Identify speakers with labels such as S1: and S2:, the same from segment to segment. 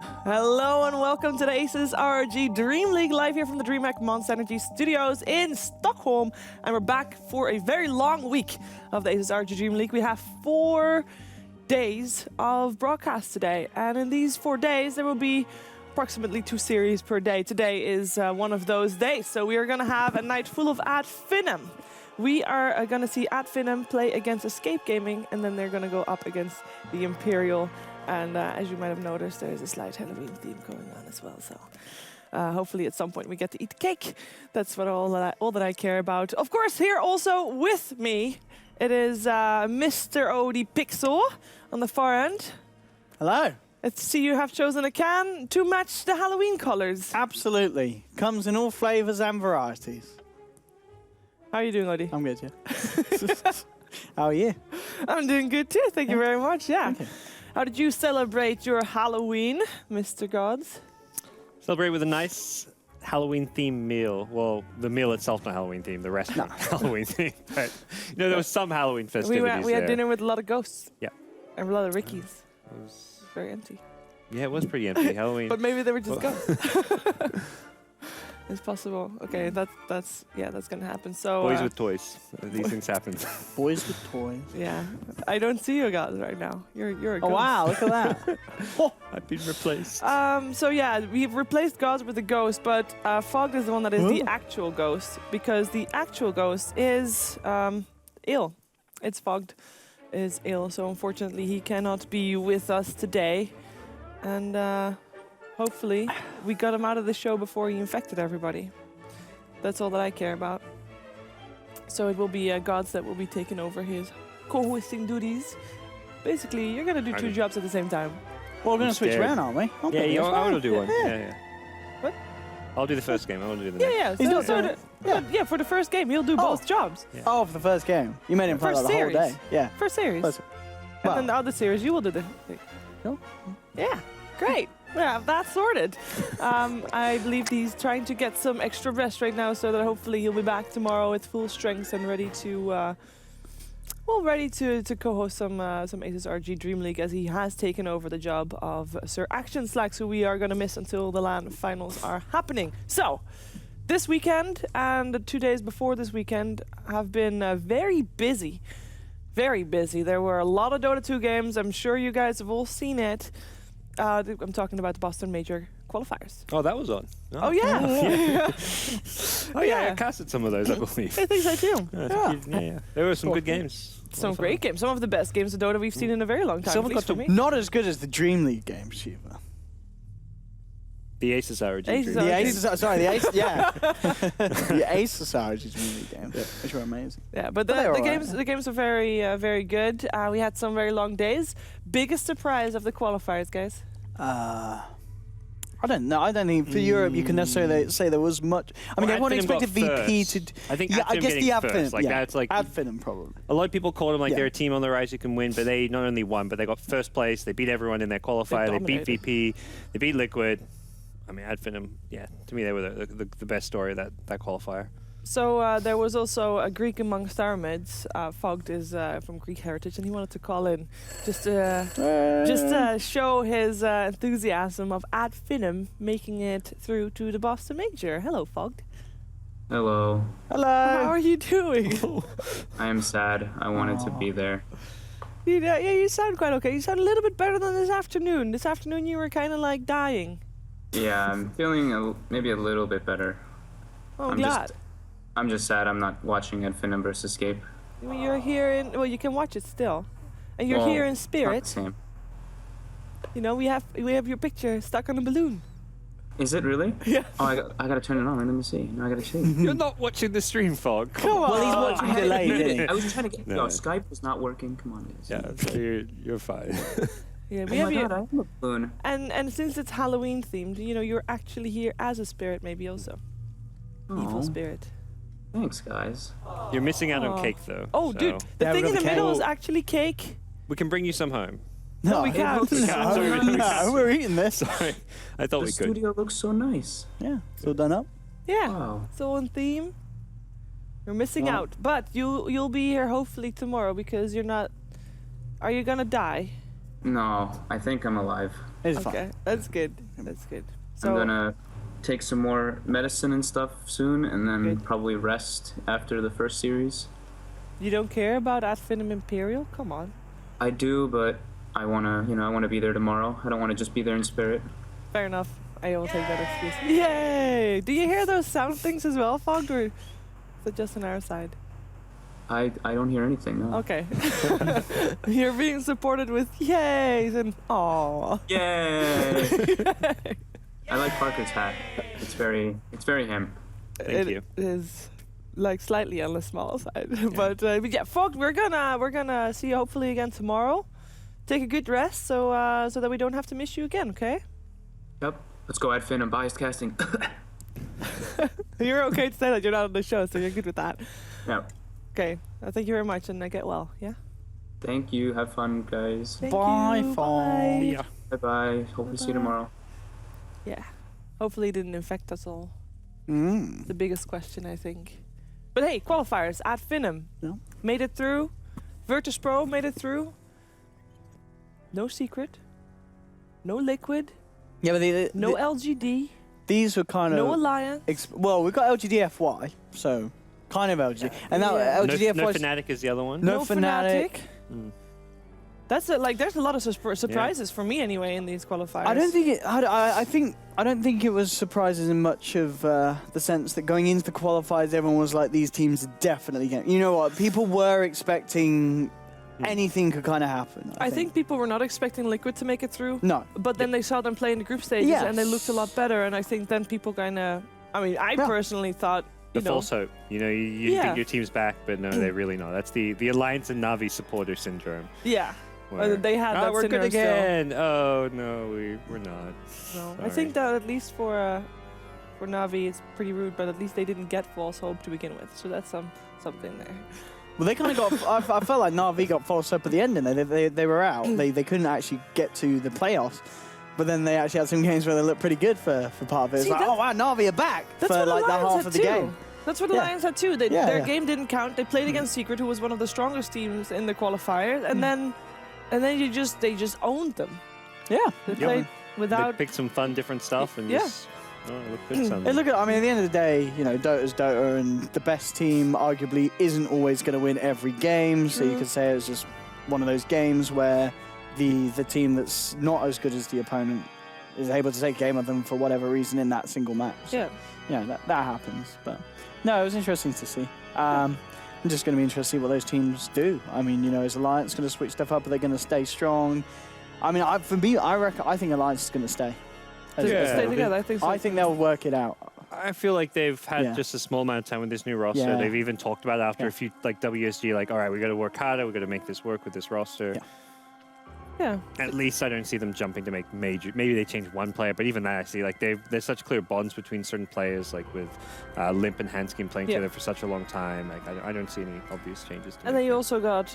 S1: Hello and welcome to the ASUS ROG Dream League live here from the DreamHack Monster Energy Studios in Stockholm. And we're back for a very long week of the ASUS ROG Dream League. We have 4 days of broadcast today. And in these 4 days, there will be approximately 2 series per day. Today is one of those days. So we are going to have a night full of Ad Finem. We are going to see Ad Finem play against Escape Gaming, and then they're going to go up against the Imperial. And as you might have noticed, there is a slight Halloween theme going on as well. So hopefully at some point we get to eat cake. That's what all that I care about. Of course, here also with me, it is Mr. Odie Pixel on the far end.
S2: Hello.
S1: Let's see, you have chosen a can to match the Halloween colors.
S2: Absolutely. Comes in all flavors and varieties.
S1: How are you doing, Odie?
S2: I'm good, yeah. How are you?
S1: I'm doing good too. Thank you very much. Yeah.
S2: Thank you.
S1: How did you celebrate your Halloween, Mr. Gods?
S3: Celebrate with a nice Halloween-themed meal. Well, the meal itself not Halloween-themed, the restaurant Halloween-themed. But you know, there was some Halloween festivities
S1: we had dinner with a lot of ghosts.
S3: Yeah.
S1: And a lot of Rickies.
S3: It was
S1: Very empty.
S3: Yeah, it was pretty empty. Halloween.
S1: But maybe they were just ghosts. It's possible. Okay, that's gonna happen. So
S3: Boys with toys. These things happen.
S2: Boys with toys.
S1: yeah, I don't see you guys right now. You're a ghost.
S2: Oh, wow, look at that.
S3: Oh, I've been replaced.
S1: So yeah, we've replaced Gods with a ghost, but Fogged is the one that is the actual ghost, because the actual ghost is ill. It's Fogged is ill, so unfortunately he cannot be with us today. And hopefully we got him out of the show before he infected everybody. That's all that I care about. So it will be Gods that will be taking over his co-hosting duties. Basically, you're gonna do 2 jobs at the same time.
S2: Well, we're going to switch around, aren't we?
S3: Yeah, I want to do one.
S2: Yeah.
S3: Yeah.
S1: What?
S3: I'll do the first game. I want to do the next.
S1: Yeah.
S2: He's not doing
S1: Yeah, for the first game, he'll do both jobs.
S3: Yeah.
S2: Oh, for the first game. You made him play
S1: First
S2: like the whole
S1: series.
S2: day. Yeah.
S1: First series.
S2: First-
S1: And
S2: well.
S1: then the other series, you will do the...
S2: No.
S1: Yeah, great. Yeah, that's sorted. I believe he's trying to get some extra rest right now, so that hopefully he'll be back tomorrow with full strength and ready to, co-host some ASUS ROG Dream League, as he has taken over the job of Sir Action Slacks, who we are going to miss until the LAN finals are happening. So, this weekend and the 2 days before this weekend have been very busy. Very busy. There were a lot of Dota 2 games. I'm sure you guys have all seen it. I'm talking about the Boston Major qualifiers.
S3: Oh, that was on.
S1: Oh, yeah.
S3: Oh, yeah. I casted some of those, I believe.
S1: I think so too.
S3: Yeah. There were some good games.
S1: Some great games. Some of the best games of Dota we've seen in a very long time.
S3: Someone
S1: at least
S3: got
S1: for me.
S2: Not as good as the Dream League games, Shiva.
S3: The ASUS ROG.
S1: ASUS
S2: The
S1: ROG.
S2: Aces, sorry, the Aces, yeah. The Aces ROG Dream League games, which were amazing.
S1: Yeah, but
S2: they were
S1: the
S2: alright,
S1: games
S2: yeah.
S1: the games are very good. We had some very long days. Biggest surprise of the qualifiers, guys.
S2: I don't know. I don't think for Europe you can necessarily say there was much. I mean,
S3: Well,
S2: everyone
S3: Ad Finem got
S2: expected VP to.
S3: I think
S2: Yeah,
S3: Ad
S2: I
S3: Finem
S2: guess
S3: getting
S2: the Ad
S3: first.
S2: Finem.
S3: Like,
S2: Yeah.
S3: that's like
S2: Ad Finem probably.
S3: a lot of people called them like
S2: Yeah.
S3: they're a team on the rise who can win, but they not only won, but they got first place. They beat everyone in their qualifier. They beat
S1: dominated.
S3: VP. They beat Liquid. I mean, Ad Finem, yeah, to me they were the best story of that qualifier.
S1: So there was also a Greek amongst our mids. Fogged is from Greek heritage, and he wanted to call in just to show his enthusiasm of Ad Finem making it through to the Boston Major. Hello, Fogged.
S4: Hello.
S2: Hello.
S1: How are you doing?
S4: I am sad. I wanted to be there.
S1: You sound quite okay. You sound a little bit better than this afternoon. This afternoon you were kind of like dying.
S4: Yeah, I'm feeling maybe a little bit better.
S1: Oh,
S4: I'm
S1: glad.
S4: I'm just sad I'm not watching Ad Finem versus Escape.
S1: I mean, you're here in... Well, you can watch it still. And you're here in
S4: Not the
S1: spirit.
S4: same.
S1: You know, we have your picture stuck on a balloon.
S4: Is it really?
S1: Yeah.
S4: Oh, I gotta turn it on. Let me see. No, I gotta see.
S3: You're not watching the stream, Fog.
S1: Come on.
S2: Well, he's watching delayed, isn't he?
S4: I was trying to get.
S3: No.
S4: Yo, Skype was not working. Come on, guys.
S3: Yeah, so you're fine.
S1: Yeah,
S4: Oh
S1: we have
S4: my
S1: you.
S4: god, I have a balloon.
S1: And since it's Halloween themed, you know, you're actually here as a spirit, maybe also. Evil
S4: Oh,
S1: spirit.
S4: thanks, guys.
S3: You're missing out
S1: Aw.
S3: on cake, though.
S1: Oh,
S3: so
S1: dude, the
S2: Yeah, we
S1: thing
S2: got
S1: in the
S2: the
S1: middle
S2: cake.
S1: is actually cake.
S3: we can bring you some home.
S1: No, we can't.
S2: No, we're eating this.
S3: Sorry, I thought
S4: The
S3: we could.
S4: studio looks so nice.
S2: Yeah, it's all done up.
S1: Yeah,
S4: Wow.
S1: it's all in theme. You're missing
S4: Well-
S1: out, but you'll be here hopefully tomorrow because you're not. Are you gonna die?
S4: No, I think I'm alive.
S2: It's
S1: Okay,
S2: fine.
S1: that's good. That's good. So
S4: I'm gonna take some more medicine and stuff soon, and then
S1: Good.
S4: probably rest after the first series.
S1: you don't care about Adfinum Imperial? Come on.
S4: I do, but I wanna be there tomorrow. I don't want to just be there in spirit.
S1: Fair enough. I will take that excuse. Yay! Do you hear those sound things as well, Fog, or is it just on our side?
S4: I don't hear anything. No.
S1: Okay. You're being supported with yays and aw.
S4: Yay! I like Parker's hat. It's very him.
S3: Thank you.
S1: It is like slightly on the small side, but yeah, Fog, we're gonna see you hopefully again tomorrow. Take a good rest, so that we don't have to miss you again. Okay?
S4: Yep. Let's go add Finn and biased casting.
S1: You're okay to say that you're not on the show, so you're good with that.
S4: Yep.
S1: Okay. Thank you very much, and get well. Yeah.
S4: Thank you. Have fun, guys.
S1: Thank
S2: Bye,
S1: you.
S2: Fog.
S1: Bye.
S3: Yeah.
S4: Bye bye. Hope to see you tomorrow.
S1: Yeah. Hopefully it didn't infect us all.
S2: Mm.
S1: The biggest question, I think. But hey, qualifiers at Finum.
S2: Yeah.
S1: Made it through. Virtus Pro made it through. No Secret. No Liquid.
S2: Yeah, but
S1: No LGD.
S2: these were kind
S1: No
S2: of...
S1: Alliance.
S2: well, we've got LGDFY, so kind of LG. And that
S1: Yeah.
S2: LGDFY...
S3: No Fnatic is the other one.
S2: No Fnatic.
S3: Mm.
S1: That's there's a lot of surprises for me anyway in these qualifiers.
S2: I don't think it. I don't think it was surprises in much of the sense that going into the qualifiers, everyone was like, "These teams are definitely going." You know what? People were expecting anything could kind of happen.
S1: I think people were not expecting Liquid to make it through.
S2: No.
S1: But then they saw them play in the group stages
S2: Yes.
S1: and they looked a lot better. And I think then people kind of. I mean, I personally thought.
S3: The
S1: You know,
S3: false hope. You know, you
S1: Yeah.
S3: think your team's back, but no, they're really not. That's the Alliance and Navi supporter syndrome.
S1: yeah.
S3: where,
S1: They had that
S3: we're good
S1: syndrome still.
S3: again. Oh no, we're not.
S1: No, I
S3: Sorry.
S1: think that at least for Navi, it's pretty rude, but at least they didn't get false hope to begin with, so that's something there.
S2: Well, they kind of got. I felt like Na'Vi got false up at the end, and they were out. They couldn't actually get to the playoffs. But then they actually had some games where they looked pretty good for part of it. It's
S1: See,
S2: like, oh wow, Na'Vi are back
S1: That's
S2: for
S1: what
S2: like the
S1: Alliance
S2: half
S1: had
S2: of the
S1: too.
S2: game.
S1: That's what
S2: Yeah.
S1: Alliance had too.
S2: Yeah,
S1: Their
S2: yeah.
S1: game didn't count. They played against Secret, who was one of the strongest teams in the qualifiers, and then they just owned them.
S2: Yeah.
S1: They
S3: Yep.
S1: played without.
S3: They picked some fun, different stuff, and
S1: Yeah.
S3: just look good. Some.
S2: Hey, look at. I mean, at the end of the day, you know, Dota's Dota, and the best team arguably isn't always going to win every game. So you could say it's just one of those games where the team that's not as good as the opponent is able to take a game of them for whatever reason in that single match.
S1: Yeah.
S2: Yeah, that happens. But no, it was interesting to see. I'm just going to be interested to see what those teams do. I mean, you know, is Alliance going to switch stuff up? Are they going to stay strong? I mean, I think Alliance is going to stay.
S1: To
S3: Yeah.
S1: stay together, I think so.
S2: I think they'll work it out.
S3: I feel like they've had
S2: Yeah.
S3: just a small amount of time with this new roster.
S2: Yeah.
S3: They've even talked about it after
S2: Yeah.
S3: a few, like WSG, like, all right, we got to work harder. We got to make this work with this roster.
S2: Yeah.
S1: Yeah.
S3: At least I don't see them jumping to make major. Maybe they change one player, but even that, I see like there's such clear bonds between certain players, like with Limp and Hanskin playing
S1: Yeah.
S3: together for such a long time. Like I don't see any obvious changes. To
S1: And then you also got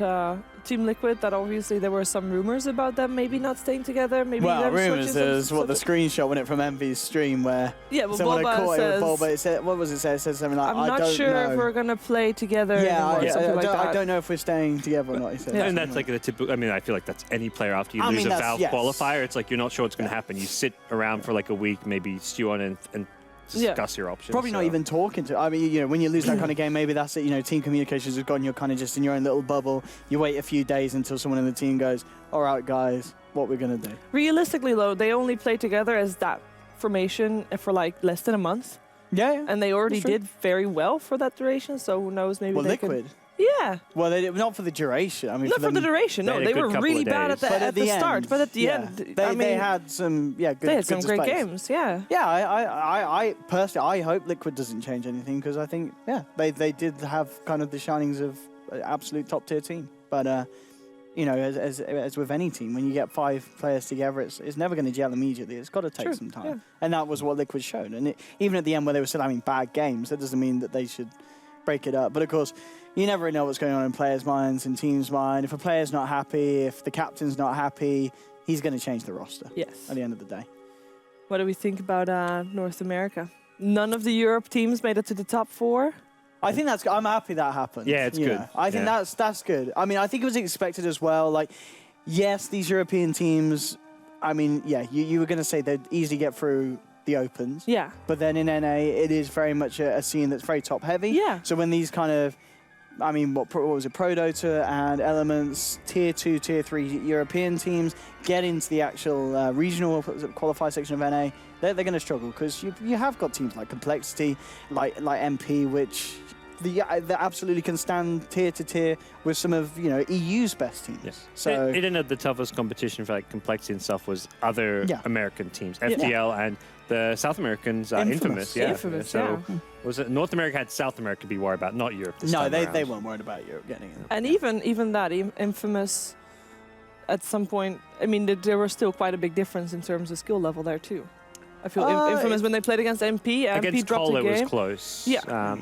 S1: Team Liquid. That obviously there were some rumors about them maybe not staying together. Maybe
S2: Well,
S1: them
S2: rumors.
S1: switching
S2: There's
S1: some-
S2: what the screenshot went it from Envy's stream where
S1: Yeah, but
S2: someone had
S1: Boba
S2: caught it with
S1: says,
S2: Boba. It said, what was it say? It said something like,
S1: I'm
S2: I
S1: not
S2: don't
S1: sure
S2: know.
S1: if we're gonna play together
S2: Yeah,
S1: anymore, something like that.
S2: I don't know if we're staying together or not. He said.
S1: Yeah.
S3: And that's like the typical. I mean, I feel like that's any player after you
S2: I
S3: lose
S2: mean,
S3: a
S2: that's-
S3: Valve
S2: yes.
S3: qualifier. It's like you're not sure what's going to happen. You sit around for like a week, maybe stew on it and
S1: Yeah.
S3: discuss your options.
S2: Probably not
S3: so.
S2: even talking to. I mean, you know, when you lose that kind of game, maybe that's it. You know, team communications is gone. You're kind of just in your own little bubble. You wait a few days until someone in the team goes, "All right, guys, what we're gonna do."
S1: Realistically, though, they only played together as that formation for like less than a month,
S2: Yeah.
S1: and they already
S2: That's true.
S1: did very well for that duration. So who knows? Maybe
S2: Well,
S1: they
S2: Liquid.
S1: could. Yeah,
S2: Well, they not for the duration. I mean,
S1: not for the
S2: them-
S1: duration.
S3: They
S1: No,
S3: had a
S1: they
S3: good
S1: were
S3: couple
S1: really
S3: of
S1: bad
S3: days.
S1: at the start,
S2: end,
S1: but at the
S2: yeah.
S1: end,
S2: they
S1: I mean,
S2: they had some good.
S1: they had some
S2: good
S1: great
S2: displays.
S1: games. Yeah.
S2: Yeah, I personally, I hope Liquid doesn't change anything because I think, yeah, they did have kind of the shinings of an absolute top tier team. But you know, as with any team, when you get 5 players together, it's never going to gel immediately. It's got to take
S1: True,
S2: some time,
S1: yeah.
S2: and that was what Liquid showed. And even at the end, where they were still having bad games, that doesn't mean that they should break it up. But of course, you never know what's going on in players' minds and teams' mind. If a player's not happy, if the captain's not happy, he's going to change the roster
S1: Yes.
S2: at the end of the day.
S1: What do we think about North America? None of the Europe teams made it to the top 4.
S2: I think that's. I'm happy that happened.
S3: Yeah, it's
S2: you
S3: good.
S2: know. I think
S3: Yeah.
S2: that's good. I mean, I think it was expected as well. Like, yes, these European teams. I mean, yeah, you were going to say they'd easily get through the Opens.
S1: Yeah.
S2: But then in NA, it is very much a scene that's very top heavy.
S1: Yeah.
S2: So when these kind of, I mean, what was it, Pro Dota and Elements, Tier 2, Tier 3 European teams get into the actual regional qualifier section of NA, they're going to struggle because you have got teams like Complexity, like MP, which they absolutely can stand tier to tier with some of EU's best teams.
S3: Yes.
S2: So
S3: it ended up the toughest competition for like Complexity and stuff was other American teams, FTL and the South Americans, Infamous. Yeah.
S1: Infamous,
S3: so was it North America had South America be worried about, not Europe. This
S2: no,
S3: time
S2: they
S3: around.
S2: weren't worried about Europe getting it.
S1: And even that, Infamous, at some point, I mean, there was still quite a big difference in terms of skill level there too. I feel Infamous when they played against MP
S3: against
S1: dropped
S3: Cole,
S1: a game.
S3: it was close.
S1: Yeah.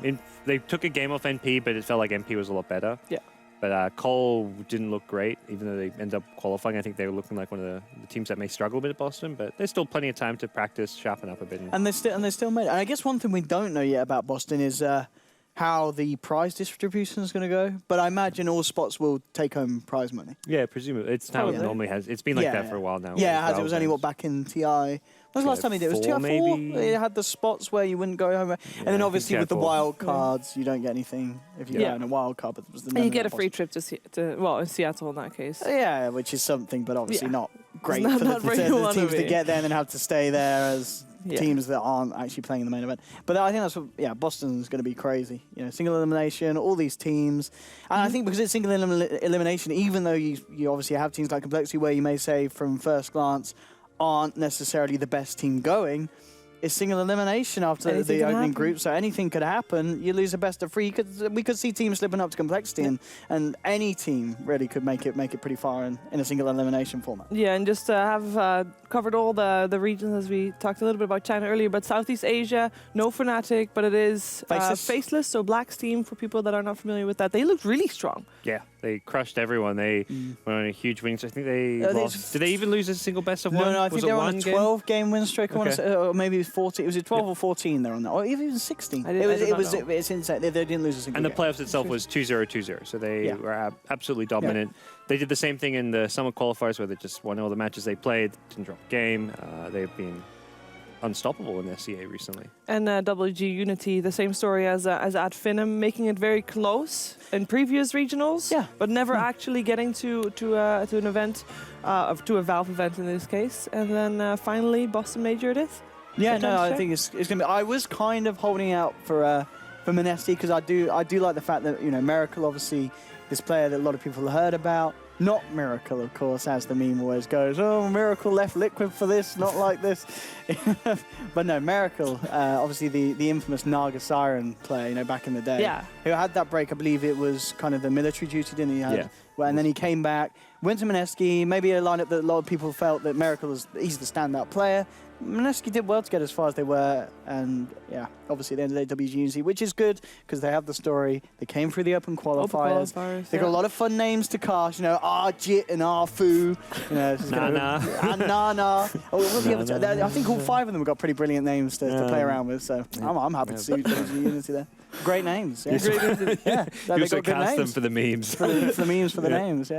S3: They took a game off NP, but it felt like MP was a lot better.
S1: Yeah.
S3: But Cole didn't look great, even though they ended up qualifying. I think they were looking like one of the teams that may struggle a bit at Boston, but there's still plenty of time to practice, sharpen up a bit.
S2: And they still made it. And I guess one thing we don't know yet about Boston is how the prize distribution is going to go. But I imagine all spots will take home prize money.
S3: Yeah, presumably. It's how it normally has. It's been like that for a while now.
S2: Yeah, it has. It was only back in TI. When was the last time they did it? Was TI 4?
S3: Maybe.
S2: It had the spots where you wouldn't go home. And then obviously with the wild cards, you don't get anything if you go in a wild card. But it was the
S1: and you get a free trip in Seattle in that case.
S2: Yeah, which is something, but obviously not great
S1: not
S2: for the teams to
S1: be.
S2: get there and then have to stay there as teams that aren't actually playing in the main event. But I think that's what, Boston's going to be crazy. Single elimination, all these teams. And I think because it's single elimination, even though you obviously have teams like Complexity where you may say from first glance aren't necessarily the best team going, it's single elimination after the opening group, so anything could happen. You lose a best of 3. We could see teams slipping up to Complexity, and any team really could make it pretty far in a single elimination format.
S1: Yeah, and just have covered all the regions as we talked a little bit about China earlier, but Southeast Asia, no Fnatic, but it is Faceless, so Black's team, for people that are not familiar with that, they looked really strong.
S3: Yeah, they crushed everyone. They went on a huge win. So I think they lost. Did they even lose a single best of one?
S2: No, I think they were on a 12-game win streak. I want to say, or maybe it was 14. Was it 12 or 14? They're on that, or even 16. It's insane. They didn't lose a single.
S3: And the
S2: game.
S3: playoffs itself was 2-0-2-0. So they were absolutely dominant. Yeah. They did the same thing in the summer qualifiers where they just won all the matches they played. Didn't drop a game. They've been unstoppable in SCA recently. And
S1: WG Unity, the same story as at Finham, making it very close in previous regionals, but never actually getting to an event, to a Valve event in this case. And then finally, Boston Major it is.
S2: Yeah, no, I think it's going to be. I was kind of holding out for Monesti because I do like the fact that Miracle, obviously, this player that a lot of people have heard about. Not Miracle, of course, as the meme always goes. Oh, Miracle left Liquid for this, not like this. But no, Miracle, obviously the infamous Naga Siren player, back in the day.
S1: Yeah.
S2: Who had that break, I believe it was kind of the military duty, didn't he? Well, and then he came back, went to Monesti, maybe a lineup that a lot of people felt that Miracle he's the standout player. Monesti did well to get as far as they were, and obviously at the end of the day, WG Unity, which is good because they have the story. They came through the open qualifiers. They got a lot of fun names to cast, Arjit and Arfu, Nana. I think all 5 of them have got pretty brilliant names to play around with, so I'm happy to see WG Unity there. Great names. Yeah.
S3: You also cast them for the memes.
S2: For the memes, for the names,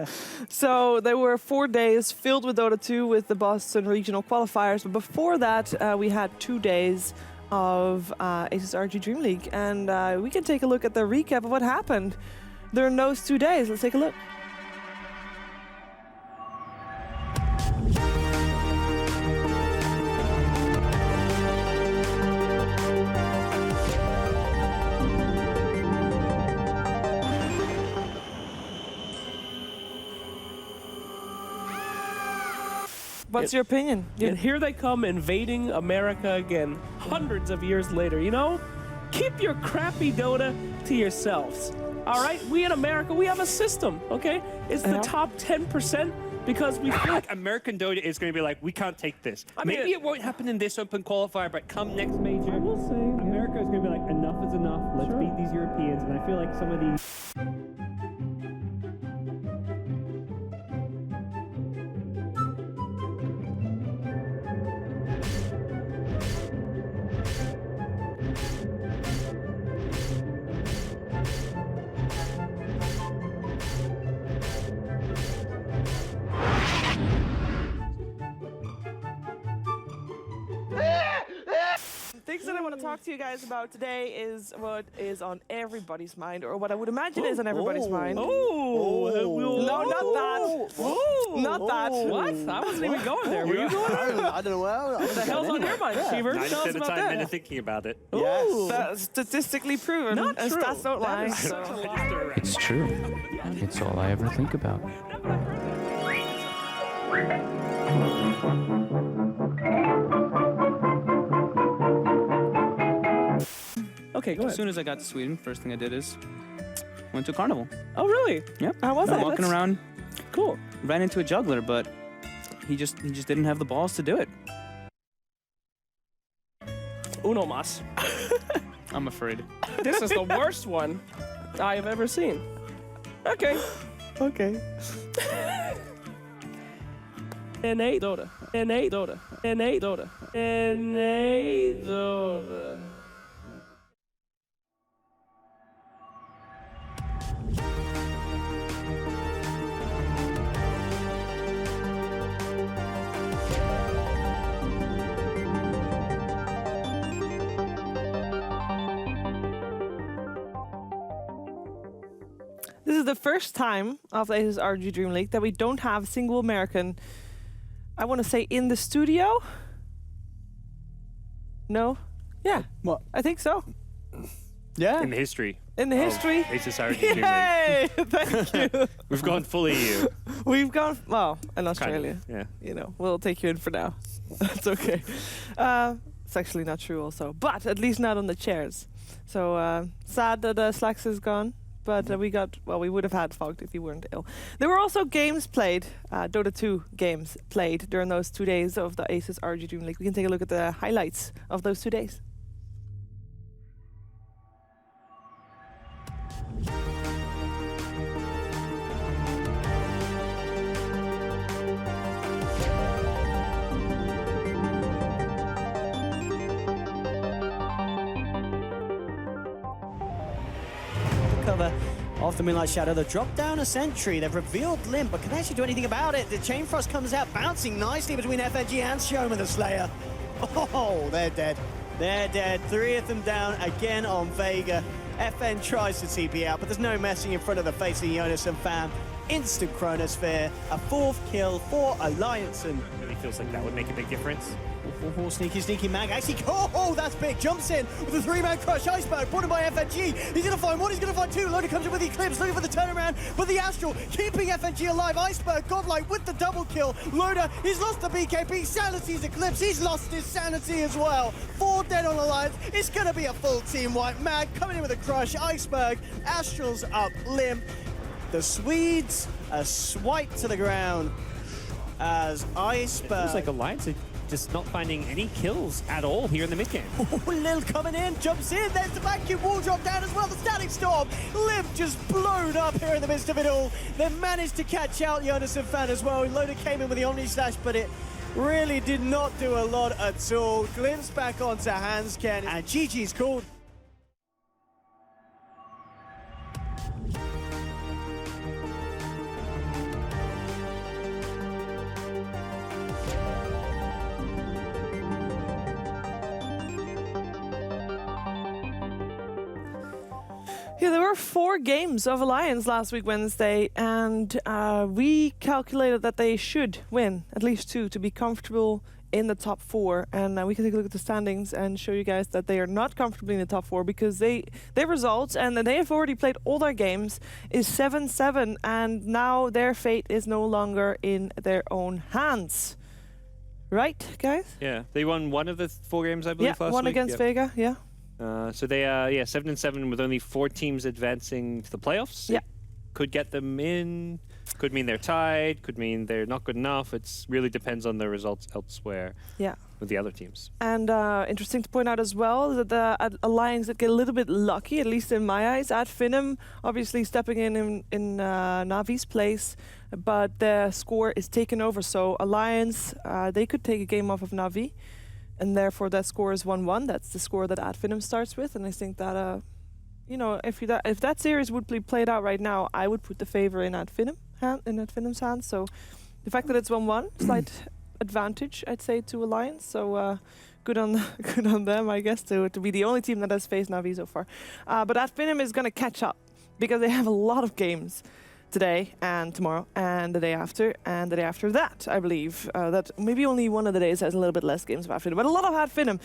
S1: So there were 4 days filled with Dota 2 with the Boston regional qualifiers. But before that, we had 2 days of ASUS ROG DreamLeague. And we can take a look at the recap of what happened during those 2 days. Let's take a look. What's your opinion?
S5: And here they come invading America again, hundreds of years later. Keep your crappy Dota to yourselves. All right? We in America, we have a system, okay? It's the top 10% because we feel like
S3: American Dota is going to be like, we can't take this. Maybe it won't happen in this open qualifier, but come next major,
S5: we'll see.
S3: America is going to be like, enough is enough. Let's beat these Europeans. And I feel like some of these...
S1: things that I want to talk to you guys about today is what is on everybody's mind, or what I would imagine is on everybody's mind.
S5: Oh,
S1: No, not that. Not that.
S5: What? I wasn't even going there. Were you going there?
S2: I don't know. Well,
S5: What the hell's on your mind, Cheever?
S3: 90%
S5: Tell us
S3: of the
S5: about
S3: time, men are
S5: that.
S3: thinking about it.
S2: Yes.
S1: That's statistically proven.
S5: Not
S1: and
S5: true.
S1: stats don't
S5: That
S1: lie.
S5: is
S1: So.
S5: such a lie.
S6: It's true. It's all I ever think about.
S5: Okay, go
S6: As
S5: ahead.
S6: soon as I got to Sweden, first thing I did is went to a carnival.
S5: Oh, really?
S6: Yep.
S1: How was
S6: I'm
S1: it?
S6: walking
S1: Let's-
S6: around,
S5: Cool.
S6: ran into a juggler, but he just didn't have the balls to do it.
S5: Uno mas.
S6: I'm afraid.
S5: This is the worst one I have ever seen. Okay.
S1: Okay.
S5: NA Dota. NA Dota. NA Dota. NA Dota.
S1: This is the first time of the ASUS ROG DreamLeague that we don't have a single American, I want to say, in the studio. No? Yeah,
S2: What?
S1: I think so.
S2: Yeah.
S3: In the history.
S1: In the history.
S3: ASUS ROG DreamLeague.
S1: Yay! Thank you.
S3: We've gone fully EU.
S1: We've gone, well, in
S3: Kind
S1: Australia.
S3: of, yeah.
S1: You know, we'll take you in for now. That's okay. It's actually not true also, but at least not on the chairs. So sad that Slacks is gone, but we would have had Fogged if you weren't ill. There were also games played, Dota 2 games played during those 2 days of the ASUS ROG DreamLeague. We can take a look at the highlights of those 2 days.
S7: Cover of the Moonlight Shadow. They've dropped down a sentry. They've revealed Limp, but can they actually do anything about it? The Chain Frost comes out, bouncing nicely between FNG and Showman the Slayer. Oh, they're dead. They're dead. 3 of them down again on Vega. FN tries to TP out, but there's no messing in front of the face of Jonas and Fam. Instant Chronosphere. A 4th kill for Alliance. And
S3: Really feels like that would make a big difference.
S7: oh, sneaky Mag. Actually, oh, that's big. Jumps in with a 3-man crush. Iceberg, brought in by FNG. He's going to find one, he's going to find two. Loader comes in with the Eclipse, looking for the turnaround. But the Astral keeping FNG alive. Iceberg, godlike with the double kill. Loader, he's lost the BKB. Sanity's Eclipse, he's lost his sanity as well. 4 dead on Alliance. It's going to be a full team wipe. Mag coming in with a crush. Iceberg, Astral's up limp. The Swedes are swiped to the ground as Iceberg.
S3: Feels like Alliance are just not finding any kills at all here in the mid game.
S7: Oh, Lil coming in, jumps in, there's the vacuum wall drop down as well, the static storm. Limp just blown up here in the midst of it all. They managed to catch out Jonas and Fan as well. Loader came in with the Omni Slash, but it really did not do a lot at all. Glimpse back onto Hansken, and GG's called.
S1: Yeah, there were 4 games of Alliance last week, Wednesday, and we calculated that they should win at least 2 to be comfortable in the top 4. And we can take a look at the standings and show you guys that they are not comfortably in the top 4 because their results, and they have already played all their games, is 7-7, and now their fate is no longer in their own hands. Right, guys?
S3: Yeah, they won one of the 4 games, I believe,
S1: Yeah,
S3: last
S1: one
S3: week.
S1: against
S3: Yep.
S1: Vega, yeah.
S3: So they, 7-7 with only 4 teams advancing to the playoffs.
S1: Yeah.
S3: Could get them in, could mean they're tied, could mean they're not good enough. It really depends on the results elsewhere
S1: Yeah.
S3: with the other teams.
S1: And interesting to point out as well that the Alliance that get a little bit lucky, at least in my eyes, at Finham, obviously stepping in Navi's place, but the score is taken over. So Alliance, they could take a game off of Navi, and therefore that score is 1-1. That's the score that Ad Finham starts with, and I think that if that series would be played out right now, I would put the favor in Ad Finham's hands. So the fact that it's 1-1, slight advantage, I'd say, to Alliance. So good on them, I guess, to be the only team that has faced Na'Vi so far. But Adfinem is going to catch up because they have a lot of games today and tomorrow and the day after and the day after that, I believe. That maybe only one of the days has a little bit less games of Adfinem, but a lot of Adfinem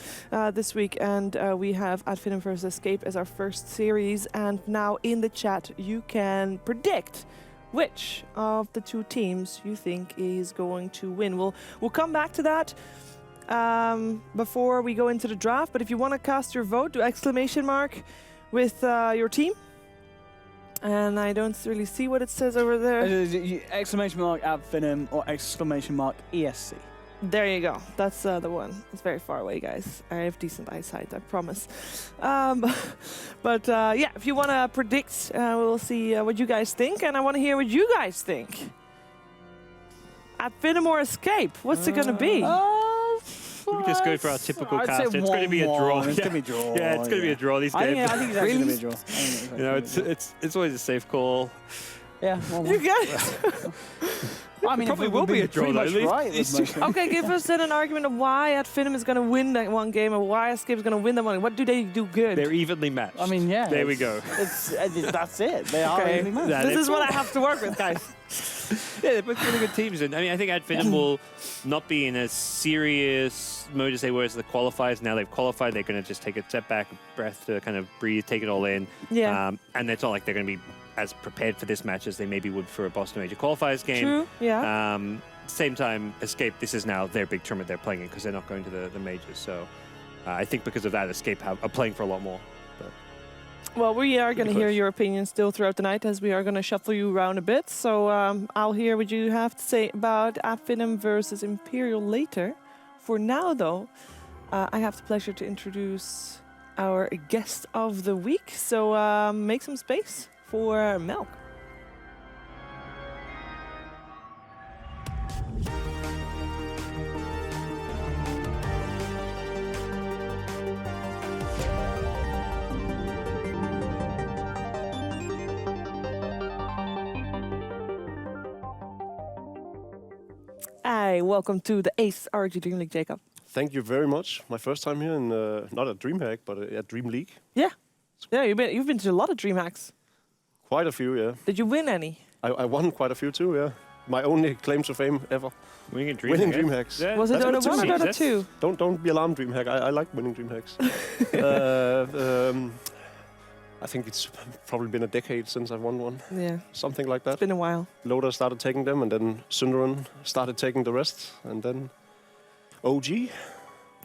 S1: this week. And we have Adfinem versus Escape as our first series. And now in the chat, you can predict which of the two teams you think is going to win. We'll come back to that before we go into the draft. But if you want to cast your vote, do exclamation mark with your team. And I don't really see what it says over there.
S2: Exclamation mark Adfinem or exclamation mark ESC.
S1: There you go. That's the one. It's very far away, guys. I have decent eyesight, I promise. But yeah, if you want to predict, we'll see what you guys think. And I want to hear what you guys think. Adfinem or Escape? What's it going to be?
S3: We just go for our typical cast. It's going to be a draw.
S2: It's going to be a draw.
S3: Yeah, it's going to be a draw. These games.
S2: I think it's actually going to be a draw.
S3: You know, it's always a safe call.
S2: Yeah.
S1: You guys.
S2: I mean,
S3: probably will be a draw, though.
S1: Okay, give us then an argument of why Adfinem is going to win that one game and why Escape is going to win that one. What do they do good?
S3: They're evenly matched.
S2: I mean, yeah.
S3: There we go.
S2: That's it. They are evenly matched.
S3: Yeah,
S1: this is what I have to work with, guys.
S3: Yeah, they're both really good teams. And I mean, I think Adfinem will not be in a serious mode as they were as the qualifiers. Now they've qualified, they're going to just take a step back, a breath to kind of breathe, take it all in.
S1: Yeah.
S3: And it's not like they're going to be as prepared for this match as they maybe would for a Boston Major qualifiers game.
S1: True, yeah.
S3: Same time, Escape, this is now their big tournament they're playing in because they're not going to the majors. So I think because of that, Escape are playing for a lot more. But
S1: well, we are going to hear your opinion still throughout the night as we are going to shuffle you around a bit. So I'll hear what you have to say about Adfinem versus Imperial later. For now, though, I have the pleasure to introduce our guest of the week. So make some space for Melk. Hi, welcome to the ASUS ROG DreamLeague, Jacob.
S8: Thank you very much. My first time here, in, not at DreamHack, but at DreamLeague.
S1: Yeah, you've been to a lot of DreamHacks.
S8: Quite a few, yeah.
S1: Did you win any?
S8: I won quite a few too, yeah. My only claim to fame ever.
S3: winning
S8: Winning DreamHacks.
S3: Yeah.
S1: Was it
S8: That's
S1: Dota
S8: good
S1: 1
S8: to
S1: or
S8: see.
S1: Dota 2?
S8: Don't be alarmed, DreamHack. I like winning DreamHacks. I think it's probably been a decade since I've won one.
S1: Yeah,
S8: Something like that.
S1: it's been a while.
S8: Loda started taking them, and then Sundaran started taking the rest, and then OG.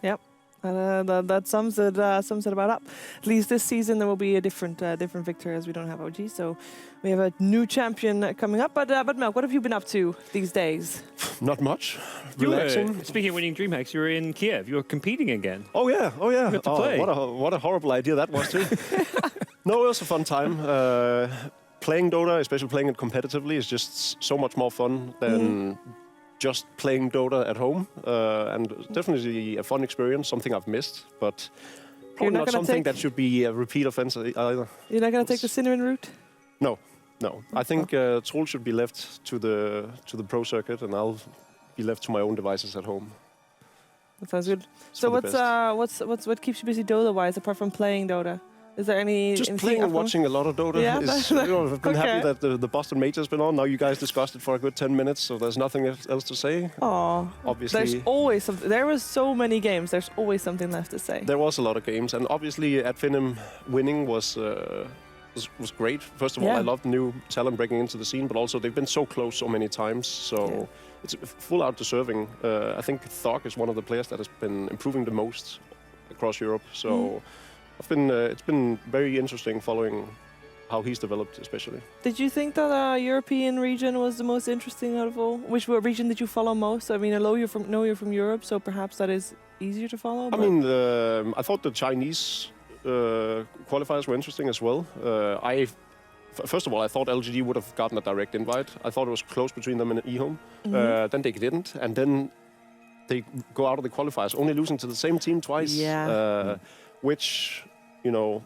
S1: Yep. That sums it about up. At least this season there will be a different victor as we don't have OG, so we have a new champion coming up. But Melk, what have you been up to these days?
S8: Not much.
S3: You were,
S8: Relaxing.
S3: speaking of winning DreamHacks, you were in Kiev. You were competing again.
S8: Oh yeah.
S3: You got to play.
S8: What a horrible idea that was too. No, it was a fun time. Playing Dota, especially playing it competitively, is just so much more fun than just playing Dota at home. And definitely a fun experience, something I've missed, but probably not something that should be a repeat offense either.
S1: You're not going to take the Cinnamon route?
S8: No. I think Troll should be left to the pro circuit, and I'll be left to my own devices at home.
S1: That sounds good.
S8: It's
S1: So
S8: for the
S1: what keeps you busy Dota-wise apart from playing Dota? Is there any
S8: just
S1: anything
S8: playing and
S1: apart-
S8: watching a lot of Dota.
S1: Yeah,
S8: I've been
S1: okay.
S8: happy that the Boston Major's been on. Now you guys discussed it for a good 10 minutes, so there's nothing else to say.
S1: Aw,
S8: Obviously,
S1: there's always something. There was so many games. There's always something left to say.
S8: there was a lot of games, and obviously Adfinem winning was great. First of all,
S1: Yeah.
S8: I loved new talent breaking into the scene, but also they've been so close so many times. So it's full out deserving. I think Thog is one of the players that has been improving the most across Europe. So it's been very interesting following how he's developed, especially.
S1: Did you think that European region was the most interesting out of all? Which region did you follow most? I mean, I know you're from Europe, so perhaps that is easier to follow.
S8: I
S1: but-
S8: mean, I thought the Chinese qualifiers were interesting as well. First of all, I thought LGD would have gotten a direct invite. I thought it was close between them and eHome. Then they didn't, and then they go out of the qualifiers, only losing to the same team twice.
S1: Yeah.
S8: Which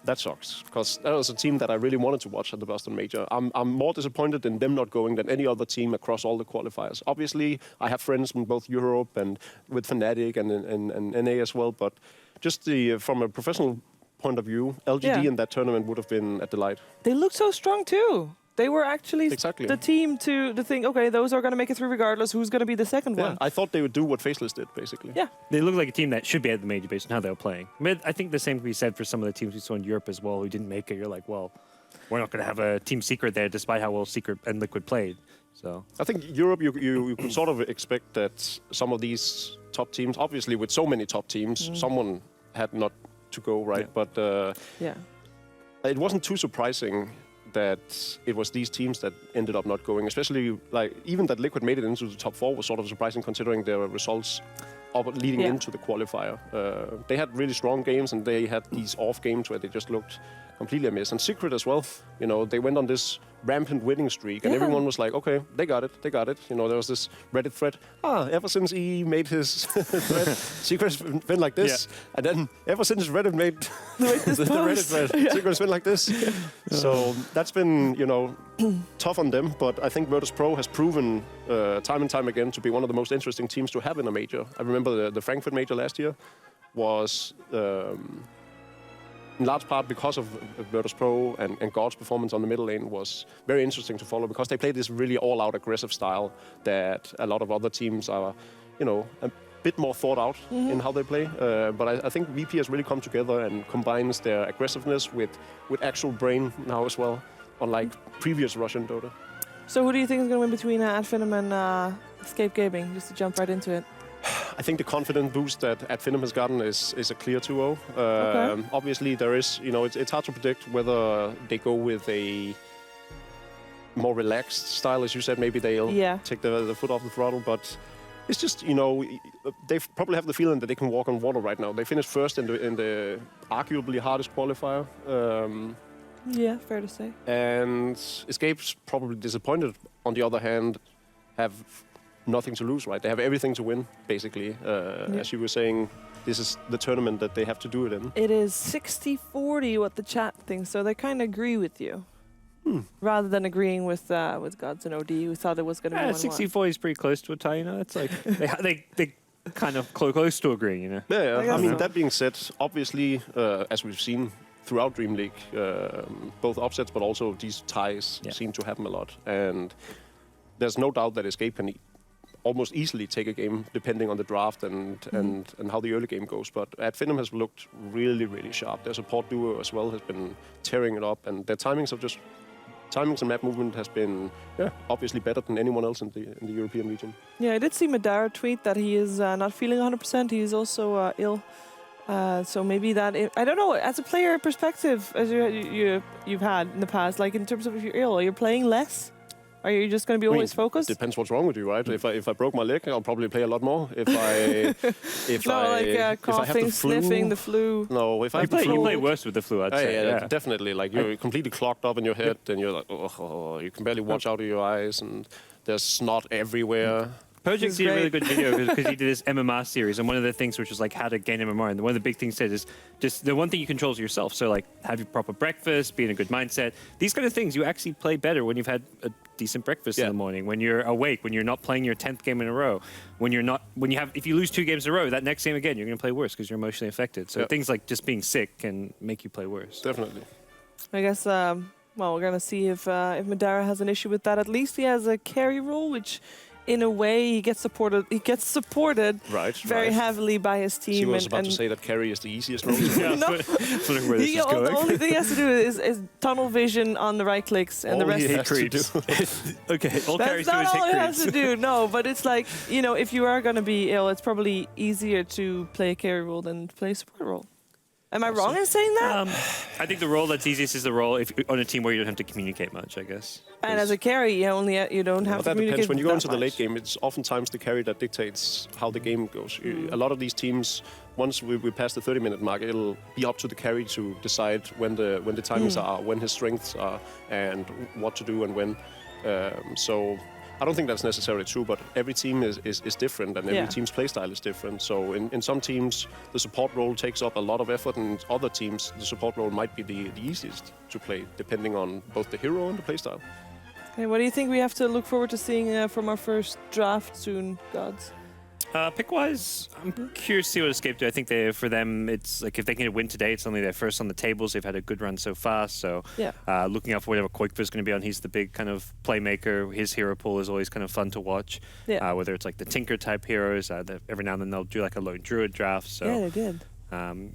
S8: that sucks because that was a team that I really wanted to watch at the Boston Major. I'm more disappointed in them not going than any other team across all the qualifiers. Obviously, I have friends from both Europe and with Fnatic and NA as well, but just from a professional point of view, LGD in that tournament would have been a delight.
S1: They look so strong too. They were actually
S8: Exactly.
S1: the team to think, okay, those are going to make it through regardless. Who's going to be the second one?
S8: I thought they would do what Faceless did, basically.
S1: Yeah.
S3: They look like a team that should be at the major based on how they were playing. I think the same can be said for some of the teams we saw in Europe as well who didn't make it. You're like, well, we're not going to have a team Secret there despite how well Secret and Liquid played. So
S8: I think Europe, you could sort of expect that some of these top teams, obviously with so many top teams, someone had not to go, right?
S3: Yeah.
S8: But
S1: Yeah.
S8: it wasn't too surprising that it was these teams that ended up not going, especially like even that Liquid made it into the top 4 was sort of surprising considering their results leading into the qualifier. They had really strong games and they had these off games where they just looked completely amiss. And Secret as well, they went on this rampant winning streak and everyone was like, okay, they got it. There was this Reddit thread, ever since he made his thread, Secret's been like this. Yeah. And then ever since Reddit made the Reddit thread, Secret's been like this. So that's been, tough on them. But I think Virtus Pro has proven time and time again to be one of the most interesting teams to have in a major. I remember the Frankfurt major last year was in large part because of Virtus Pro and God's performance on the middle lane was very interesting to follow because they play this really all-out aggressive style that a lot of other teams are, a bit more thought out in how they play. But I think VP has really come together and combines their aggressiveness with actual brain now as well, unlike previous Russian Dota.
S1: So who do you think is going to win between Adfinem and Escape Gaming, just to jump right into it?
S8: I think the confidence boost that Adfinem has gotten is a clear 2-0.
S1: Okay.
S8: Obviously, there is, it's hard to predict whether they go with a more relaxed style, as you said. Maybe they'll take the foot off the throttle, but it's just, they probably have the feeling that they can walk on water right now. They finished first in the arguably hardest qualifier.
S1: Yeah, fair to say.
S8: And Escape's probably disappointed, on the other hand, have nothing to lose, right? They have everything to win, basically. As you were saying, this is the tournament that they have to do it in.
S1: It is 60-40 what the chat thinks, so they kind of agree with you. Rather than agreeing with Gods and OD, who thought it was going to be 1-1.
S3: 60-40 is pretty close to a tie, It's like, they kind of close to agreeing,
S8: Yeah. I mean, that being said, obviously, as we've seen throughout DreamLeague, both upsets but also these ties seem to happen a lot. And there's no doubt that Escape can almost easily take a game depending on the draft and how the early game goes. But Adfinem has looked really, really sharp. Their support duo as well has been tearing it up, and their timings and map movement has been obviously better than anyone else in the European region.
S1: Yeah, I did see Madara tweet that he is not feeling 100%. He is also ill. So maybe that, I don't know, as a player perspective, as you've had in the past, like in terms of if you're ill, you're playing less? Are you just going to be always focused?
S8: Depends what's wrong with you, right? If I broke my leg, I'll probably play a lot more. If I
S1: coughing, sniffing, the flu.
S8: No, if I have the flu,
S3: you play worse with the flu, I'd say.
S8: Yeah, definitely. Like you're completely clogged up in your head, and you're like, you can barely watch out of your eyes, and there's snot everywhere.
S3: Project did a really good video because he did this MMR series, and one of the things which was like how to gain MMR, and one of the big things said is just the one thing you control is yourself. So like have your proper breakfast, be in a good mindset. These kind of things you actually play better when you've had a decent breakfast in the morning, when you're awake, when you're not playing your 10th game in a row, if you lose 2 games in a row, that next game again you're going to play worse because you're emotionally affected. So things like just being sick can make you play worse.
S8: Definitely.
S1: I guess. Well, we're going to see if Madara has an issue with that. At least he has a carry role, which, in a way, he gets supported very heavily by his team.
S8: She was about to say that carry is the easiest role.
S1: No. The only thing he has to do is tunnel vision on the right clicks, and
S8: all
S1: the rest
S8: he has to do.
S3: Okay, all
S1: that's not all he has to do. No, but it's like, if you are going to be ill, it's probably easier to play a carry role than to play a support role. Am I wrong in saying that?
S3: I think the role that's easiest is the role on a team where you don't have to communicate much, I guess.
S1: And as a carry, you don't have to communicate.
S8: That depends. When you go into the late game, it's oftentimes the carry that dictates how the game goes. A lot of these teams, once we pass the 30-minute mark, it'll be up to the carry to decide when the timings are, when his strengths are, and what to do and when. So I don't think that's necessarily true, but every team is different, and every team's playstyle is different. So in some teams, the support role takes up a lot of effort, and in other teams, the support role might be the easiest to play, depending on both the hero and the playstyle.
S1: Okay, what do you think we have to look forward to seeing from our first draft soon, Gods?
S3: Pick-wise, I'm curious to see what Escape do. I think for them, it's like if they can win today, it's only their first on the tables. They've had a good run so far. So looking out for whatever Koikva's going to be on, he's the big kind of playmaker. His hero pool is always kind of fun to watch. Yeah. Whether it's like the Tinker type heroes, every now and then they'll do like a lone druid draft. So
S1: yeah, they did.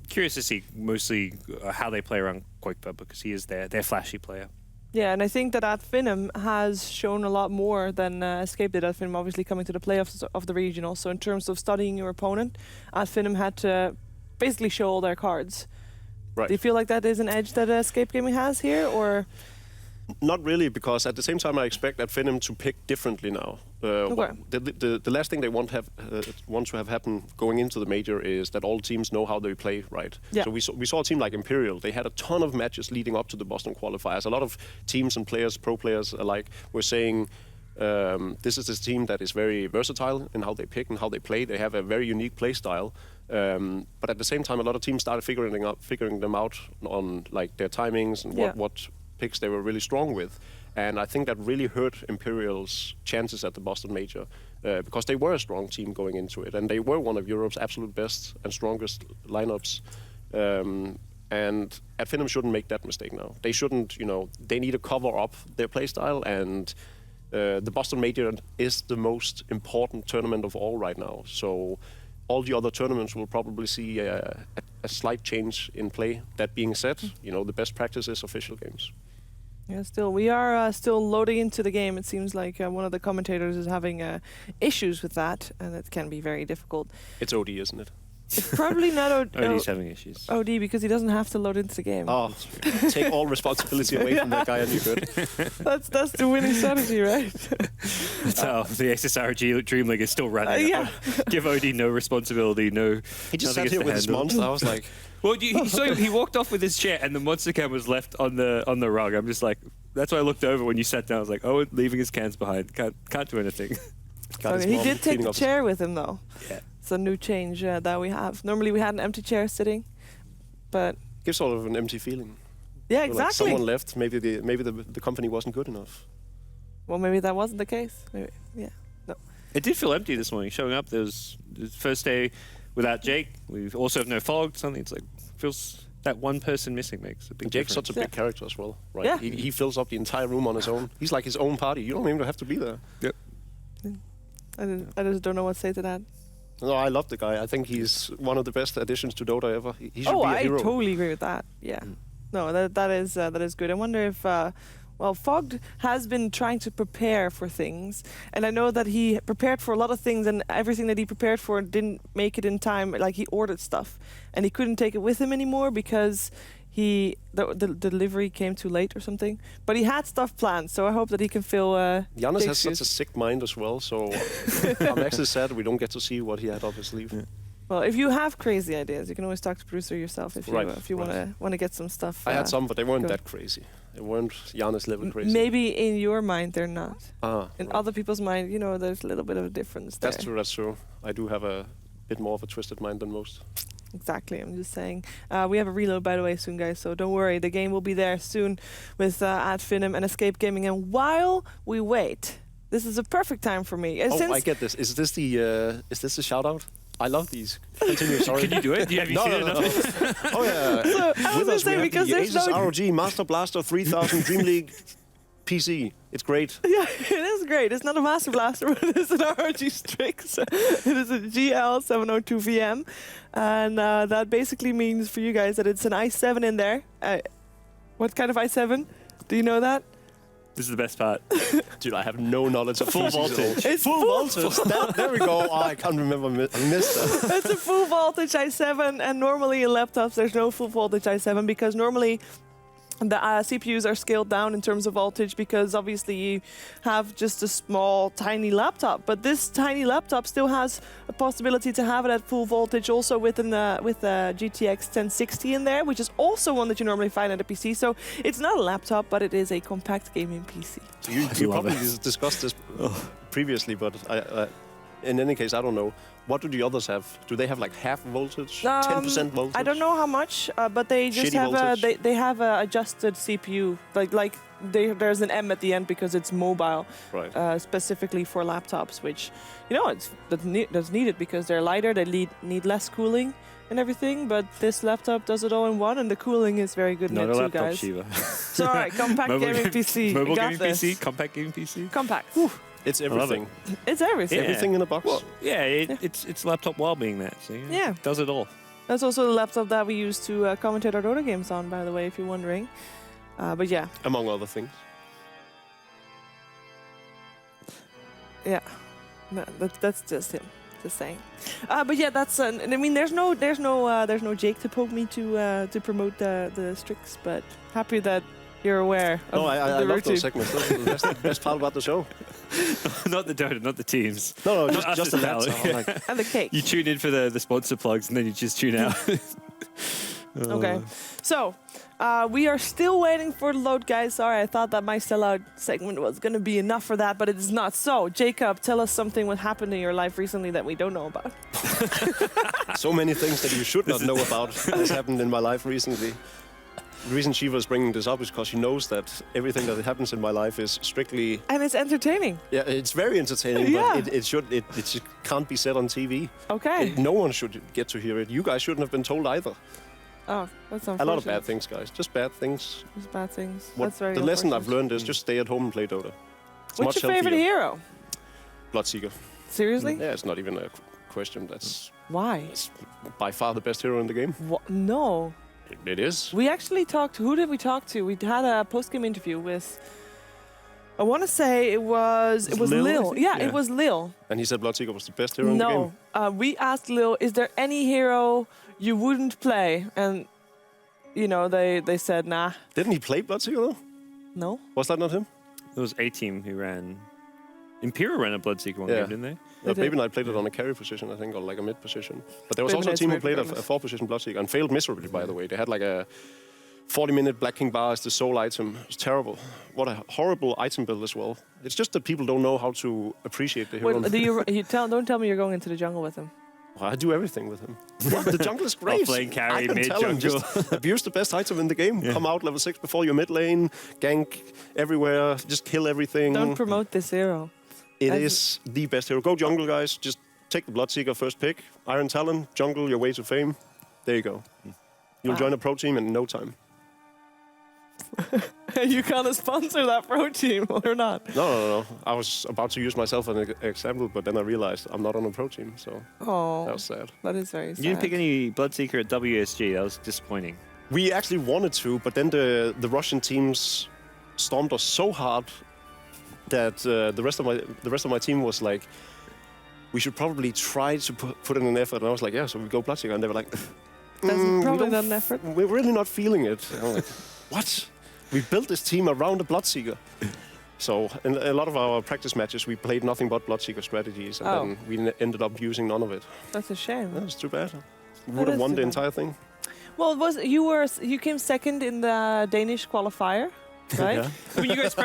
S3: Curious to see mostly how they play around Koikva because he is their flashy player.
S1: Yeah, and I think that Finum has shown a lot more than Escape did. Finum obviously coming to the playoffs of the regional. So in terms of studying your opponent, Finum had to basically show all their cards.
S8: Right.
S1: Do you feel like that is an edge that Escape Gaming has here, or?
S8: Not really, because at the same time I expect Finum to pick differently now. The last thing they want to have happen going into the major is that all teams know how they play, right? Yeah. So we saw a team like Imperial. They had a ton of matches leading up to the Boston qualifiers. A lot of teams and players, pro players alike, were saying this is a team that is very versatile in how they pick and how they play. They have a very unique play style. But at the same time, a lot of teams started figuring them out on like their timings and what picks they were really strong with. And I think that really hurt Imperial's chances at the Boston Major because they were a strong team going into it, and they were one of Europe's absolute best and strongest lineups. And Finum shouldn't make that mistake now. They shouldn't, they need to cover up their playstyle, and the Boston Major is the most important tournament of all right now. So all the other tournaments will probably see a slight change in play. That being said, the best practice is official games.
S1: Yeah, we are still loading into the game. It seems like one of the commentators is having issues with that, and it can be very difficult.
S8: It's OD, isn't it?
S1: It's probably not
S3: OD's having issues.
S1: OD because he doesn't have to load into the game.
S8: Oh, take all responsibility away from that guy and you're good.
S1: That's the winning strategy, right?
S3: So the ASUS ROG DreamLeague is still running. Give OD no responsibility, no.
S8: He just sat here with his monster. I was like.
S3: Well, he walked off with his chair, and the monster can was left on the rug. I'm just like, that's why I looked over when you sat down. I was like, oh, leaving his cans behind, can't do anything.
S1: Okay, he did take the chair with him though.
S3: Yeah,
S1: it's a new change that we have. Normally we had an empty chair sitting, but
S8: gives sort of an empty feeling.
S1: Yeah, exactly.
S8: Like someone left. Maybe the company wasn't good enough.
S1: Well, maybe that wasn't the case. Maybe, no.
S3: It did feel empty this morning. Showing up, there was the first day without Jake. We also have no Fog. Something it's like feels that one person missing makes a big difference.
S8: Jake's such a big character as well, right?
S1: Yeah.
S8: He fills up the entire room on his own. He's like his own party. You don't even have to be there.
S3: Yep.
S1: I just don't know what to say to that.
S8: No, I love the guy. I think he's one of the best additions to Dota ever. He should be a hero.
S1: I totally agree with that. Yeah. No, that is good. I wonder if Fogg has been trying to prepare for things, and I know that he prepared for a lot of things, and everything that he prepared for didn't make it in time. Like he ordered stuff, and he couldn't take it with him anymore because the delivery came too late or something. But he had stuff planned, so I hope that he can fill.
S8: Giannis has such a sick mind as well, so I'm actually sad we don't get to see what he had up his sleeve. Yeah.
S1: Well, if you have crazy ideas, you can always talk to producer yourself if you want to get some stuff.
S8: I had some, but they weren't that crazy. They weren't Giannis level crazy.
S1: Maybe in your mind they're not. In
S8: right.
S1: other people's mind, there's a little bit of a difference there.
S8: That's true. I do have a bit more of a twisted mind than most.
S1: Exactly, I'm just saying. We have a reload, by the way, soon, guys, so don't worry. The game will be there soon with Finum and Escape Gaming. And while we wait, this is a perfect time for me.
S8: I get this. Is this the shout-out? I love these. Continue, sorry.
S3: Can you do it? Have you seen it enough?
S8: Oh, yeah.
S1: So I was going to say, because there's
S8: ASUS ROG Master Blaster 3000 DreamLeague PC. It's great.
S1: Yeah, it is great. It's not a Master Blaster, but it's an ROG Strix. It is a GL702VM. And that basically means for you guys that it's an i7 in there. What kind of i7? Do you know that?
S3: This is the best part.
S8: Dude, I have no knowledge of
S3: full voltage.
S1: It's
S8: full voltage. There we go. Oh, I can't remember. I missed that.
S1: It's a full voltage i7, and normally in laptops there's no full voltage i7 because normally the CPUs are scaled down in terms of voltage because obviously you have just a small, tiny laptop. But this tiny laptop still has a possibility to have it at full voltage also with the GTX 1060 in there, which is also one that you normally find at a PC. So it's not a laptop, but it is a compact gaming PC.
S8: So you probably discussed this previously, but in any case, I don't know. What do the others have? Do they have like half voltage, 10% voltage?
S1: I don't know how much, but they just have they have a adjusted CPU. There's an M at the end because it's mobile,
S8: right?
S1: Specifically for laptops, which that's needed because they're lighter. They need less cooling and everything. But this laptop does it all in one, and the cooling is very good in it too, guys.
S3: Shiva.
S1: So all right, compact gaming PC.
S3: Mobile
S1: got
S3: gaming
S1: this.
S3: PC, compact gaming PC.
S1: Compact.
S8: It's everything.
S1: It's everything.
S3: Yeah.
S8: Everything in a box.
S3: Well, it's laptop while being that. So
S1: Yeah.
S3: does it all.
S1: That's also the laptop that we use to commentate our Dota games on, by the way, if you're wondering. But yeah.
S8: Among other things.
S1: Yeah. No, that's just him. Just saying. But yeah, that's. I mean, there's no Jake to poke me to promote the Strix, but happy that you're aware of
S8: No, I
S1: the
S8: love
S1: routine.
S8: those segments. That's the best part about the show.
S3: Not the Dota, not the teams.
S8: No,
S3: Not
S8: just
S3: us
S8: the
S3: as
S8: lads.
S3: well.
S8: Like,
S1: And the cake.
S3: You tune in for the sponsor plugs and then you just tune out.
S1: Okay. So, we are still waiting for the load, guys. Sorry, I thought that my sellout segment was going to be enough for that, but it is not. So, Jacob, tell us something what happened in your life recently that we don't know about.
S8: so many things that you should not know about has happened in my life recently. The reason Shiva is bringing this up is because she knows that everything that happens in my life is strictly...
S1: And it's entertaining.
S8: Yeah, it's very entertaining,
S1: Yeah.
S8: but it just can't be said on TV.
S1: Okay.
S8: No one should get to hear it. You guys shouldn't have been told either.
S1: Oh, that's unfortunate.
S8: A lot of bad things, guys. Just bad things.
S1: Just bad things.
S8: What
S1: That's very
S8: the lesson I've
S1: unfortunate.
S8: learned is just stay at home and play Dota. It's
S1: What's
S8: much
S1: your favorite
S8: healthier.
S1: hero?
S8: Bloodseeker.
S1: Seriously?
S8: Yeah, it's not even a question. That's
S1: Why?
S8: by far the best hero in the game.
S1: No.
S8: It is.
S1: We actually talked. Who did we talk to? We had a post-game interview with. I want to say it was
S3: Lil, I
S1: Lil.
S3: think?
S1: Yeah,
S8: Yeah.
S1: it was Lil.
S8: And he said Bloodseeker was the best hero in the game.
S1: No, we asked Lil, is there any hero you wouldn't play? And they said nah.
S8: Didn't he play Bloodseeker though?
S1: No.
S8: Was that not him?
S3: There was a team who ran... Imperial ran a Bloodseeker one
S8: Yeah.
S3: game, didn't they?
S1: They did.
S8: Baby Knight played it on a carry position, I think, or like a mid position. But there was
S1: Baby
S8: also a
S1: Knight's
S8: team who
S1: weird
S8: played a
S1: regardless.
S8: 4-position Bloodseeker and failed miserably, by the way. They had like a 40-minute Black King bar as the sole item. It was terrible. What a horrible item build as well. It's just that people don't know how to appreciate the hero.
S1: Well, don't tell me you're going into the jungle with him.
S8: Well, I do everything with him. The jungle is great.
S3: Offlane carry,
S8: I can
S3: mid,
S8: tell him,
S3: jungle.
S8: just abuse the best item in the game. Come out level 6 before your mid lane, gank everywhere, just kill everything.
S1: Don't promote this hero.
S8: It is the best hero. Go jungle, guys. Just take the Bloodseeker first pick. Iron Talon, jungle, your way to fame. There you go. You'll
S1: Wow.
S8: join a pro team in no time.
S1: You can't sponsor that pro team or not.
S8: No. I was about to use myself as an example, but then I realized I'm not on a pro team, so
S1: Oh,
S8: that was sad.
S1: that is very
S3: You
S1: sad.
S3: didn't pick any Bloodseeker at WSG. That was disappointing.
S8: We actually wanted to, but then the Russian teams stormed us so hard that the rest of my team was like, we should probably try to put in an effort. And I was like, yeah, so we go Bloodseeker, and they were like,
S1: Probably not an effort.
S8: We're really not feeling it. And I'm like, what? We built this team around a Bloodseeker. So in a lot of our practice matches, we played nothing but Bloodseeker strategies, and then we ended up using none of it.
S1: That's a shame.
S8: That's too bad. We would have
S1: is
S8: won
S1: too
S8: the
S1: bad.
S8: entire thing.
S1: Well, you came second in the Danish qualifier, right?
S3: I mean, you guys,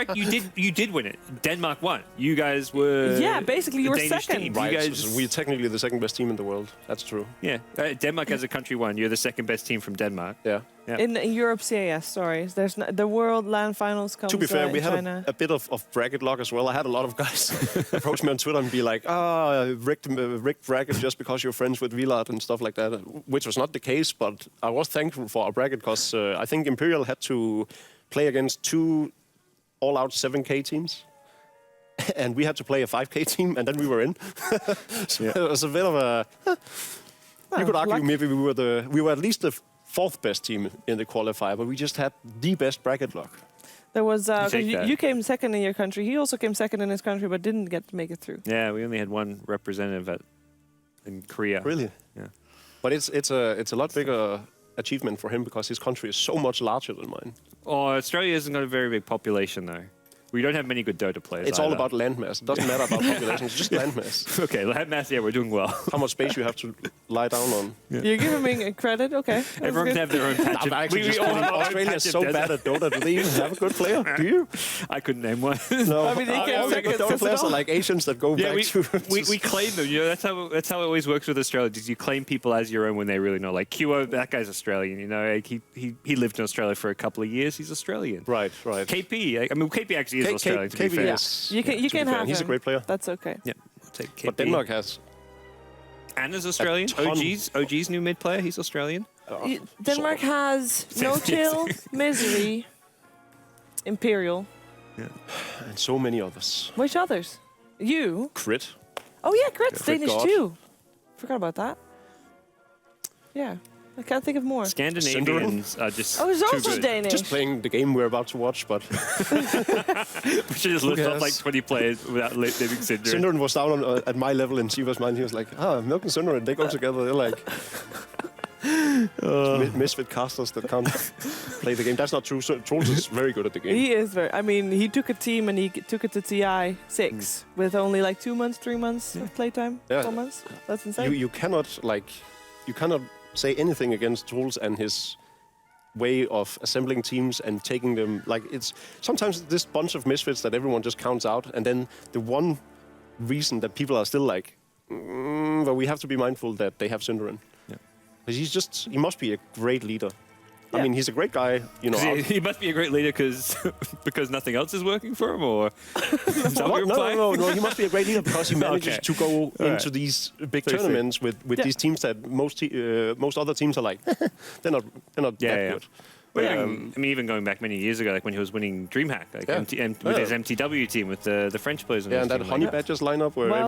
S3: you did win it. Denmark won. You guys were.
S1: Yeah, basically you
S3: the
S1: were
S3: Danish
S1: second.
S3: team.
S8: Right,
S3: You guys,
S8: so we're technically the second best team in the world. That's true.
S3: yeah, Denmark as a country won. You're the second best team from Denmark.
S8: Yeah.
S3: Yeah.
S1: In Europe CAS, sorry. There's the World LAN Finals comes
S8: To be fair,
S1: in
S8: we had
S1: China.
S8: a bit of bracket luck as well. I had a lot of guys approach me on Twitter and be like, rigged bracket just because you're friends with Villard and stuff like that, which was not the case, but I was thankful for our bracket because I think Imperial had to play against 2 all-out 7K teams. And we had to play a 5K team, and then we were in. So it was a bit of a... you could argue
S1: luck.
S8: maybe we were at least the 4th best team in the qualifier, but we just had the best bracket luck.
S1: There was 'cause
S3: take that.
S1: you came second in your country. He also came second in his country, but didn't get to make it through.
S3: Yeah, we only had one representative in Korea.
S8: Really?
S3: Yeah.
S8: But it's a lot bigger achievement for him because his country is so much larger than mine.
S3: Oh, Australia hasn't got a very big population, though. We don't have many good Dota players.
S8: It's all about landmass. It doesn't matter about population. It's just landmass.
S3: Okay, landmass, yeah, we're doing well.
S8: How much space you have to lie down on.
S1: You're giving me credit, okay. That's
S3: Everyone
S1: good.
S3: can have their own patch of...
S8: Australia is so bad at Dota. Do they even have a good player? Do you?
S3: I couldn't name one.
S8: No.
S1: I mean, they can't
S8: all the good Dota players are like Asians that go
S3: Yeah,
S8: back to...
S3: we claim them. You know, that's how it always works with Australia. Is you claim people as your own when they really know. Like QO, that guy's Australian. You know, like he lived in Australia for a couple of years. He's Australian.
S8: Right.
S3: KP, I mean, KP actually is Australian. To be fair.
S8: Yes.
S1: You can have
S8: He's a
S1: him.
S8: great player.
S1: That's okay.
S3: Yeah, we'll take KP.
S8: But Denmark has...
S3: Anna's Australian. OG's new mid player. He's Australian.
S1: Denmark has No Chill, Misery, Imperial.
S8: And so many others.
S1: Which others? You?
S8: Crit.
S1: Oh yeah, Grit's
S8: Crit
S1: Danish
S8: God.
S1: too. Forgot about that. Yeah, I can't think of more.
S3: Scandinavians are just.
S1: Oh, he's
S3: too
S1: also
S3: good.
S1: Danish.
S8: Just playing the game we're about to watch, but...
S3: We should just list off like 20 players without naming Synderen.
S8: Synderen was down at my level and she was mine. He was like, Milk and Synderen, they go together. They're like misfit casters that can't play the game. That's not true. So Troels is very good at the game.
S1: He is very. I mean, he took a team and he took it to TI 6 with only like 2 months, 3 months of playtime.
S8: Yeah.
S1: 4 months. That's insane.
S8: You cannot say anything against Troels and his way of assembling teams and taking them. Like, it's sometimes this bunch of misfits that everyone just counts out, and then the one reason that people are still like, but we have to be mindful that they have Synderen.
S3: Yeah.
S8: Because he must be a great leader. I
S1: Yeah.
S8: mean, he's a great guy, you know.
S3: He must be a great leader because nothing else is working for him, or is that what you're implying?
S8: No. He must be a great leader because he manages
S3: Okay.
S8: to go into these big tournaments with these teams that most other teams are like, they're not that good.
S3: Well, I mean, even going back many years ago, like when he was winning DreamHack, like with his MTW team with the French players.
S8: And that Honey Badgers lineup where